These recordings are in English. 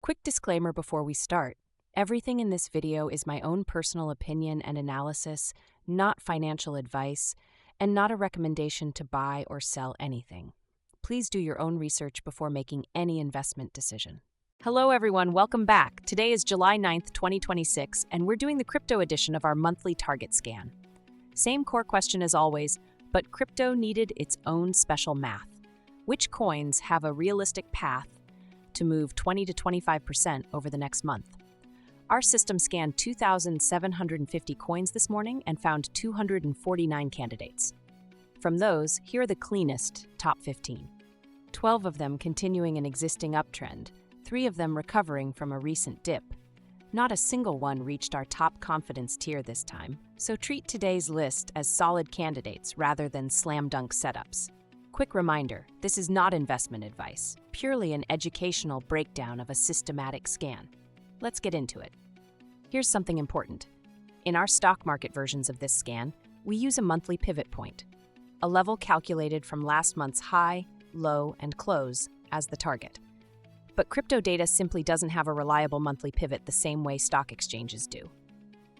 Quick disclaimer before we start. Everything in this video is my own personal opinion and analysis, not financial advice, and not a recommendation to buy or sell anything. Please do your own research before making any investment decision. Hello everyone, welcome back. Today is July 9th, 2026, and we're doing the crypto edition of our monthly target scan. Same core question as always, but crypto needed its own special math. Which coins have a realistic path to move 20 to 25% over the next month? Our system scanned 2,750 coins this morning and found 249 candidates. From those, here are the cleanest top 15. 12 of them continuing an existing uptrend, 3 of them recovering from a recent dip. Not a single one reached our top confidence tier this time, so treat today's list as solid candidates rather than slam dunk setups. Quick reminder, this is not investment advice, purely an educational breakdown of a systematic scan. Let's get into it. Here's something important. In our stock market versions of this scan, we use a monthly pivot point, a level calculated from last month's high, low, and close as the target. But crypto data simply doesn't have a reliable monthly pivot the same way stock exchanges do.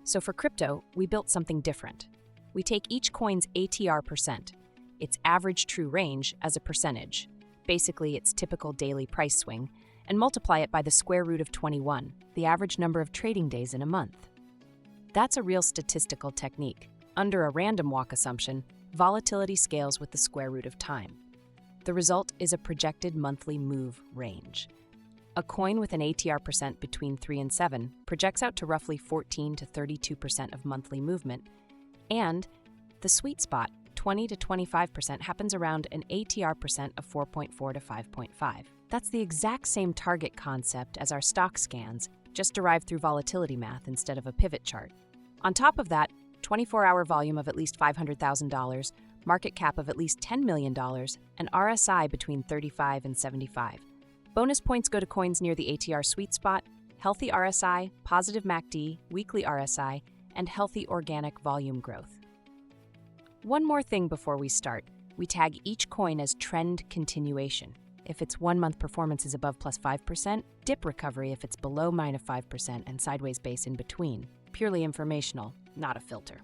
So for crypto, we built something different. We take each coin's ATR percent, its average true range, as a percentage, basically its typical daily price swing, and multiply it by the square root of 21, the average number of trading days in a month. That's a real statistical technique. Under a random walk assumption, volatility scales with the square root of time. The result is a projected monthly move range. A coin with an ATR percent between 3 and 7 projects out to roughly 14 to 32% of monthly movement, and the sweet spot, 20 to 25%, happens around an ATR percent of 4.4 to 5.5. That's the exact same target concept as our stock scans, just derived through volatility math instead of a pivot chart. On top of that, 24-hour volume of at least $500,000, market cap of at least $10 million, and RSI between 35 and 75. Bonus points go to coins near the ATR sweet spot, healthy RSI, positive MACD, weekly RSI, and healthy organic volume growth. One more thing before we start. We tag each coin as trend continuation. If its 1 month performance is above plus 5%, dip recovery if it's below minus 5%, and sideways base in between. Purely informational, not a filter.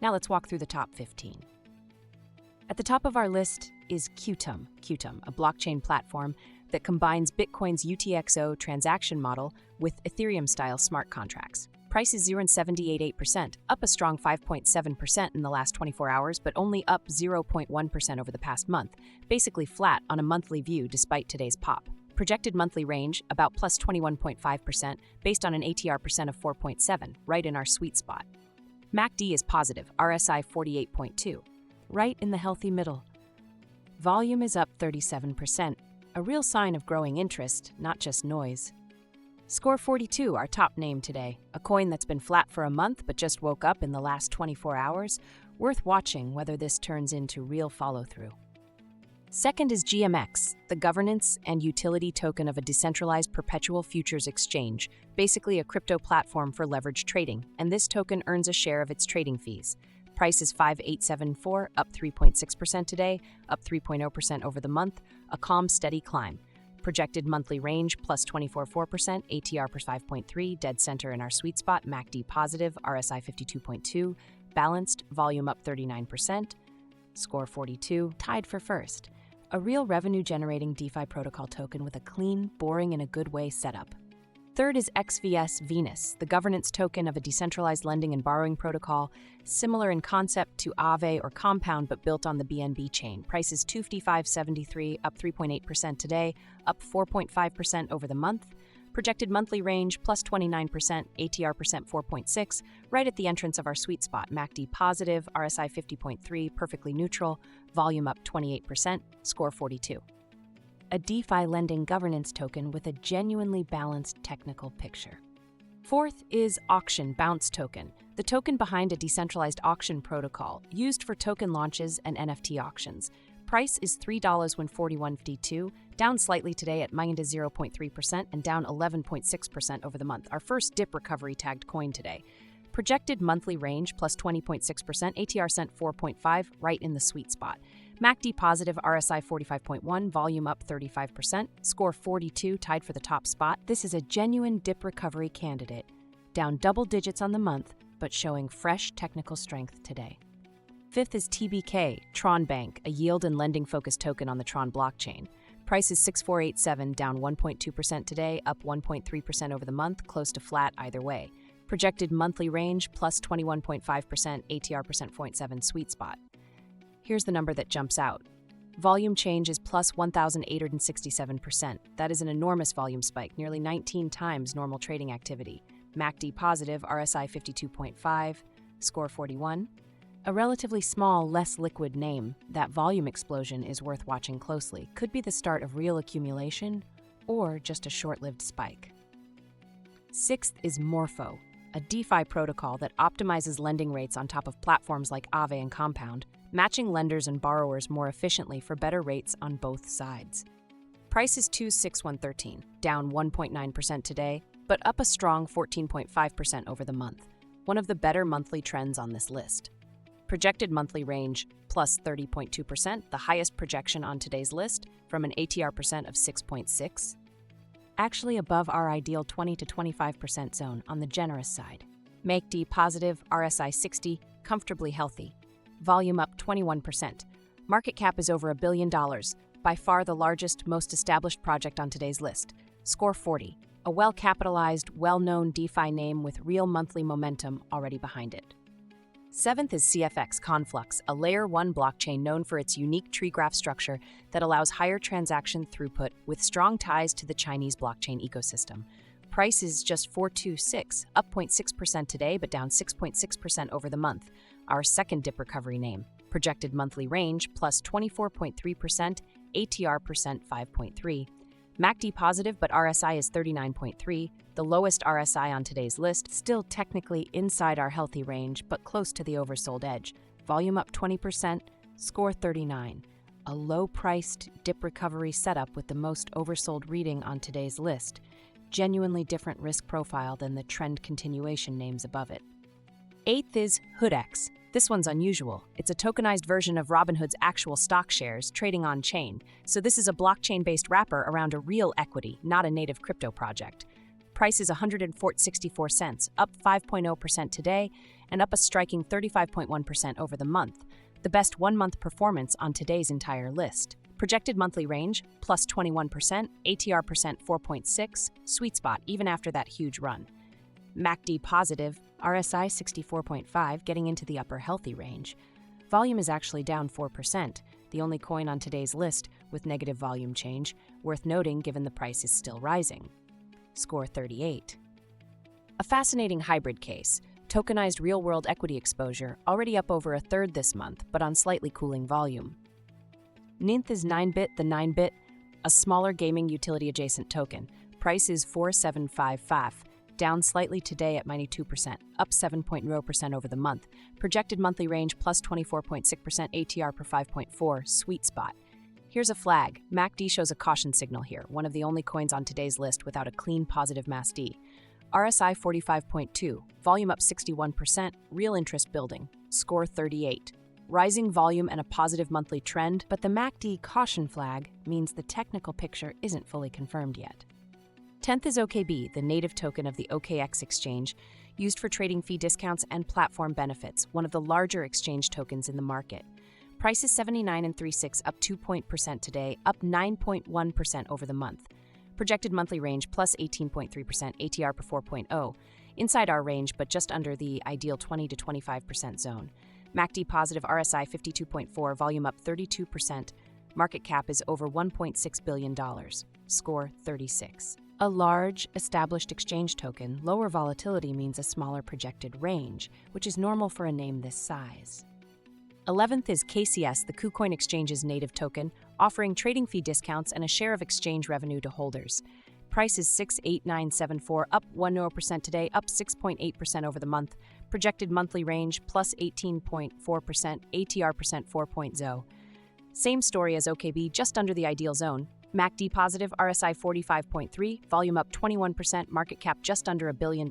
Now let's walk through the top 15. At the top of our list is Qtum, a blockchain platform that combines Bitcoin's UTXO transaction model with Ethereum-style smart contracts. Price is 0.788%, up a strong 5.7% in the last 24 hours, but only up 0.1% over the past month, basically flat on a monthly view despite today's pop. Projected monthly range, about plus 21.5%, based on an ATR percent of 4.7, right in our sweet spot. MACD is positive, RSI 48.2, right in the healthy middle. Volume is up 37%, a real sign of growing interest, not just noise. Score 42, our top name today, a coin that's been flat for a month but just woke up in the last 24 hours, worth watching whether this turns into real follow-through. Second is GMX, the governance and utility token of a decentralized perpetual futures exchange, basically a crypto platform for leveraged trading, and this token earns a share of its trading fees. Price is 5,874, up 3.6% today, up 3.0% over the month, a calm, steady climb. Projected monthly range, plus 24.4%, ATR plus 5.3, dead center in our sweet spot, MACD positive, RSI 52.2, balanced, volume up 39%, score 42, tied for first. A real revenue-generating DeFi protocol token with a clean, boring in a good way setup. Third is XVS Venus, the governance token of a decentralized lending and borrowing protocol, similar in concept to Aave or Compound but built on the BNB chain. Price is 255.73, up 3.8% today, up 4.5% over the month. Projected monthly range, plus 29%, ATR percent 4.6, right at the entrance of our sweet spot. MACD positive, RSI 50.3, perfectly neutral, volume up 28%, score 42. A DeFi lending governance token with a genuinely balanced technical picture. Fourth is Auction Bounce token, the token behind a decentralized auction protocol used for token launches and NFT auctions. Price is $3.4152, down slightly today at minus 0.3% and down 11.6% over the month. Our first dip recovery tagged coin today. Projected monthly range plus 20.6%, ATR cent 4.5, right in the sweet spot. MACD positive, RSI 45.1, volume up 35%, score 42, tied for the top spot. This is a genuine dip recovery candidate, down double digits on the month, but showing fresh technical strength today. Fifth is TBK, Tron Bank, a yield and lending-focused token on the Tron blockchain. Price is 6487, down 1.2% today, up 1.3% over the month, close to flat either way. Projected monthly range, plus 21.5%, ATR %0.7 sweet spot. Here's the number that jumps out. Volume change is plus 1,867%. That is an enormous volume spike, nearly 19 times normal trading activity. MACD positive, RSI 52.5, score 41. A relatively small, less liquid name, that volume explosion is worth watching closely. Could be the start of real accumulation or just a short-lived spike. Sixth is Morpho, a DeFi protocol that optimizes lending rates on top of platforms like Aave and Compound, matching lenders and borrowers more efficiently for better rates on both sides. Price is 26113, down 1.9% today, but up a strong 14.5% over the month, one of the better monthly trends on this list. Projected monthly range, plus 30.2%, the highest projection on today's list, from an ATR % of 6.6. Actually above our ideal 20 to 25% zone on the generous side. MACD positive, RSI 60, comfortably healthy. Volume up 21%. Market cap is over $1 billion, by far the largest, most established project on today's list. Score 40, a well-capitalized, well-known DeFi name with real monthly momentum already behind it. Seventh is CFX Conflux, a Layer 1 blockchain known for its unique tree graph structure that allows higher transaction throughput with strong ties to the Chinese blockchain ecosystem. Price is just 426, up 0.6% today but down 6.6% over the month. Our second dip recovery name. Projected monthly range, plus 24.3%, ATR % 5.3. MACD positive, but RSI is 39.3, the lowest RSI on today's list, still technically inside our healthy range, but close to the oversold edge. Volume up 20%, score 39. A low-priced dip recovery setup with the most oversold reading on today's list. Genuinely different risk profile than the trend continuation names above it. Eighth is HoodX. This one's unusual. It's a tokenized version of Robinhood's actual stock shares trading on-chain, so this is a blockchain-based wrapper around a real equity, not a native crypto project. Price is 104.64 cents, up 5.0% today, and up a striking 35.1% over the month, the best one-month performance on today's entire list. Projected monthly range, plus 21%, ATR % 4.6, sweet spot even after that huge run. MACD positive, RSI 64.5, getting into the upper healthy range. Volume is actually down 4%, the only coin on today's list with negative volume change, worth noting given the price is still rising. Score 38. A fascinating hybrid case, tokenized real-world equity exposure, already up over a third this month, but on slightly cooling volume. Ninth is 9bit, the 9bit, a smaller gaming utility-adjacent token. Price is 4755. Down slightly today at -2%, up 7.0% over the month. Projected monthly range plus 24.6%, ATR per 5.4, sweet spot. Here's a flag. MACD shows a caution signal here, one of the only coins on today's list without a clean positive MACD. RSI 45.2, volume up 61%, real interest building. Score 38. Rising volume and a positive monthly trend, but the MACD caution flag means the technical picture isn't fully confirmed yet. 10th is OKB, the native token of the OKX exchange, used for trading fee discounts and platform benefits, one of the larger exchange tokens in the market. Price is 79.36, up 2% today, up 9.1% over the month. Projected monthly range plus 18.3%, ATR per 4.0, inside our range but just under the ideal 20 to 25% zone. MACD positive, RSI 52.4, volume up 32%. Market cap is over $1.6 billion. Score 36. A large, established exchange token, lower volatility means a smaller projected range, which is normal for a name this size. 11th is KCS, the KuCoin Exchange's native token, offering trading fee discounts and a share of exchange revenue to holders. Price is 68974, up 10% today, up 6.8% over the month. Projected monthly range plus 18.4%, ATR % 4.0. Same story as OKB, just under the ideal zone. MACD positive, RSI 45.3, volume up 21%, market cap just under $1 billion,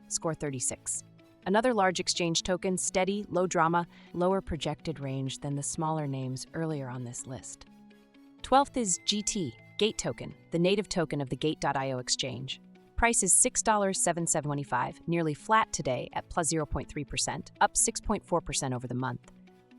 score 36. Another large exchange token, steady, low drama, lower projected range than the smaller names earlier on this list. 12th is GT, Gate token, the native token of the Gate.io exchange. Price is $6.7725, nearly flat today at plus 0.3%, up 6.4% over the month.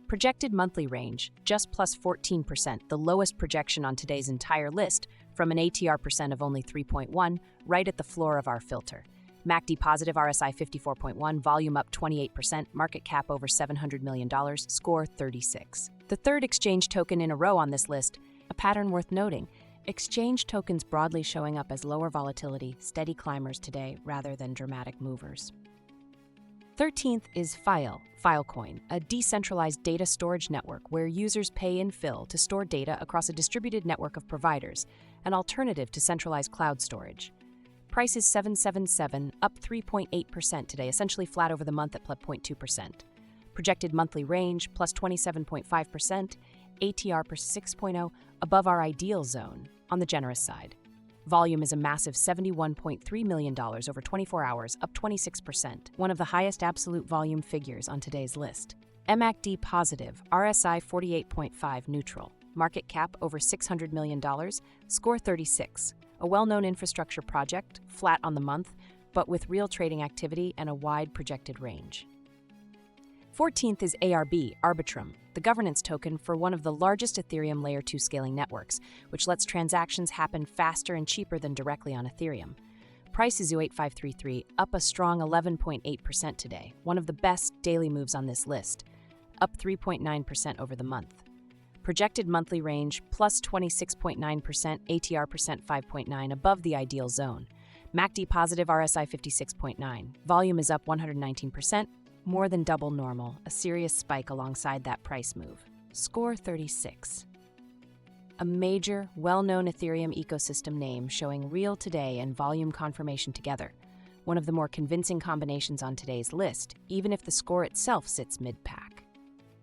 Projected monthly range, just plus 14%, the lowest projection on today's entire list, from an ATR percent of only 3.1, right at the floor of our filter. MACD positive, RSI 54.1, volume up 28%, market cap over $700 million, score 36. The third exchange token in a row on this list, a pattern worth noting. Exchange tokens broadly showing up as lower volatility, steady climbers today rather than dramatic movers. 13th is Filecoin, a decentralized data storage network where users pay in fill to store data across a distributed network of providers, an alternative to centralized cloud storage. Price is $777, up 3.8% today, essentially flat over the month at plus 0.2%. Projected monthly range, plus 27.5%, ATR per 6.0, above our ideal zone, on the generous side. Volume is a massive $71.3 million over 24 hours, up 26%, one of the highest absolute volume figures on today's list. MACD positive, RSI 48.5 neutral, market cap over $600 million, score 36. A well-known infrastructure project, flat on the month, but with real trading activity and a wide projected range. 14th is Arbitrum, the governance token for one of the largest Ethereum Layer 2 scaling networks, which lets transactions happen faster and cheaper than directly on Ethereum. Price is $0.8533, up a strong 11.8% today, one of the best daily moves on this list, up 3.9% over the month. Projected monthly range, plus 26.9%, ATR percent 5.9, above the ideal zone. MACD positive, RSI 56.9. Volume is up 119%, more than double normal, a serious spike alongside that price move. Score 36. A major, well-known Ethereum ecosystem name showing real today and volume confirmation together. One of the more convincing combinations on today's list, even if the score itself sits mid-pack.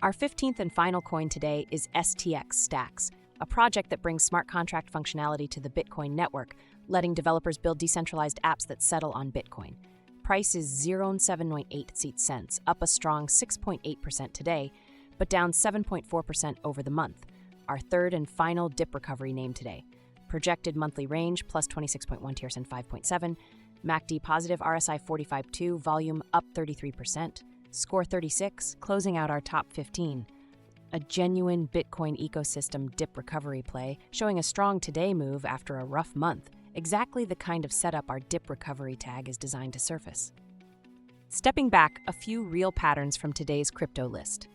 Our 15th and final coin today is STX Stacks, a project that brings smart contract functionality to the Bitcoin network, letting developers build decentralized apps that settle on Bitcoin. Price is 0.798 cents, up a strong 6.8% today, but down 7.4% over the month. Our third and final dip recovery name today. Projected monthly range, plus 26.1 tiers and 5.7. MACD positive, RSI 45.2, volume up 33%. Score 36, closing out our top 15. A genuine Bitcoin ecosystem dip recovery play, showing a strong today move after a rough month. Exactly the kind of setup our dip recovery tag is designed to surface. Stepping back, a few real patterns from today's crypto list.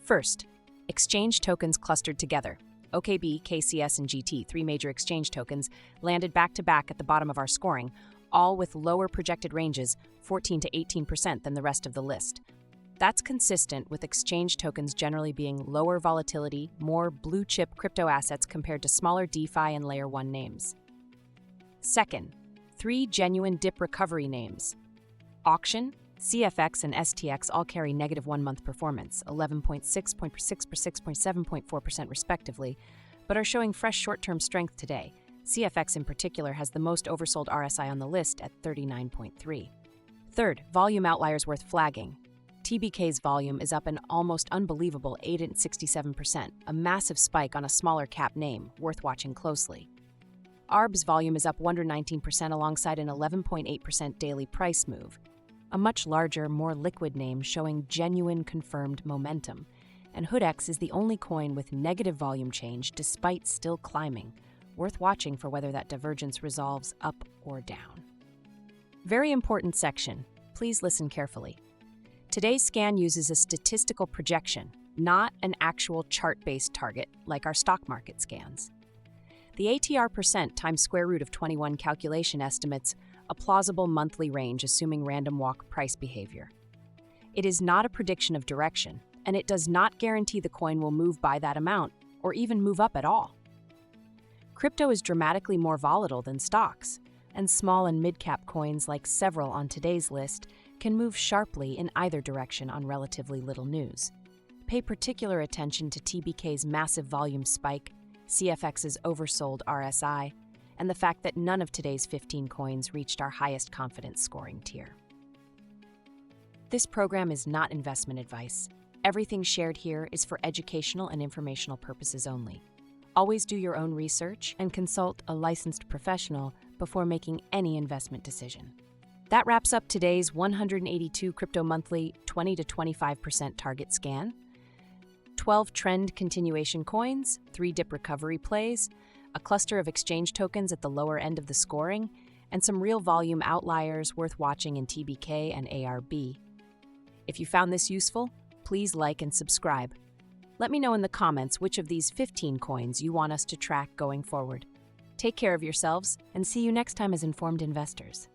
First, exchange tokens clustered together. OKB, KCS, and GT, three major exchange tokens, landed back-to-back at the bottom of our scoring, all with lower projected ranges, 14 to 18% than the rest of the list. That's consistent with exchange tokens generally being lower volatility, more blue-chip crypto assets compared to smaller DeFi and Layer 1 names. Second, three genuine dip recovery names. Auction, CFX, and STX all carry negative one-month performance, 11.6%, 6.7.4% respectively, but are showing fresh short-term strength today. CFX in particular has the most oversold RSI on the list at 39.3. Third, volume outliers worth flagging. TBK's volume is up an almost unbelievable 8.67%, a massive spike on a smaller cap name, worth watching closely. ARB's volume is up 119% alongside an 11.8% daily price move, a much larger, more liquid name showing genuine confirmed momentum. And HoodX is the only coin with negative volume change despite still climbing, worth watching for whether that divergence resolves up or down. Very important section. Please listen carefully. Today's scan uses a statistical projection, not an actual chart-based target like our stock market scans. The ATR percent times square root of 21 calculation estimates a plausible monthly range assuming random walk price behavior. It is not a prediction of direction, and it does not guarantee the coin will move by that amount or even move up at all. Crypto is dramatically more volatile than stocks, and small and mid-cap coins like several on today's list can move sharply in either direction on relatively little news. Pay particular attention to TBK's massive volume spike, CFX's oversold RSI, and the fact that none of today's 15 coins reached our highest confidence scoring tier. This program is not investment advice. Everything shared here is for educational and informational purposes only. Always do your own research and consult a licensed professional before making any investment decision. That wraps up today's 182 Crypto Monthly 20 to 25% target scan. 12 trend continuation coins, 3 dip recovery plays, a cluster of exchange tokens at the lower end of the scoring, and some real volume outliers worth watching in TBK and ARB. If you found this useful, please like and subscribe. Let me know in the comments which of these 15 coins you want us to track going forward. Take care of yourselves, and see you next time as informed investors.